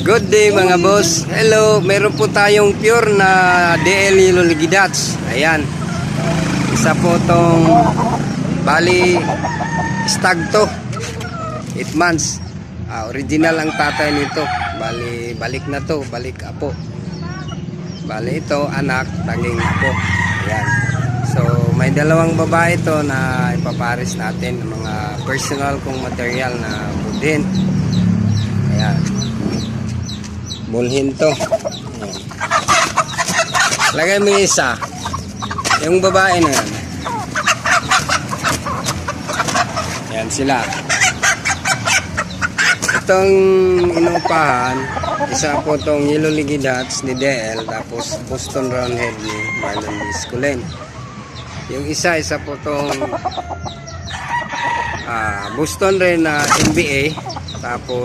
Good day mga boss. Hello, meron po tayong pure na DL Yellow Ligidats. Ayan. Isa po tong bali stag to. 8 months. Original ang tatay nito. Bali balik na to, balik apo. Bali ito anak, tanging apo. Ayan. So may dalawang babae to na ipapares natin ng mga personal kong material na budin. Ayan. Bulhin to. Lagay mo yung isa. Yung babae na yan. Ayan sila. Itong inupahan, isa po itong Yellow Ligidats ni DL, tapos Boston Roundhead ni Marlon Bisculen. Yung isa po itong Boston rin na NBA, tapos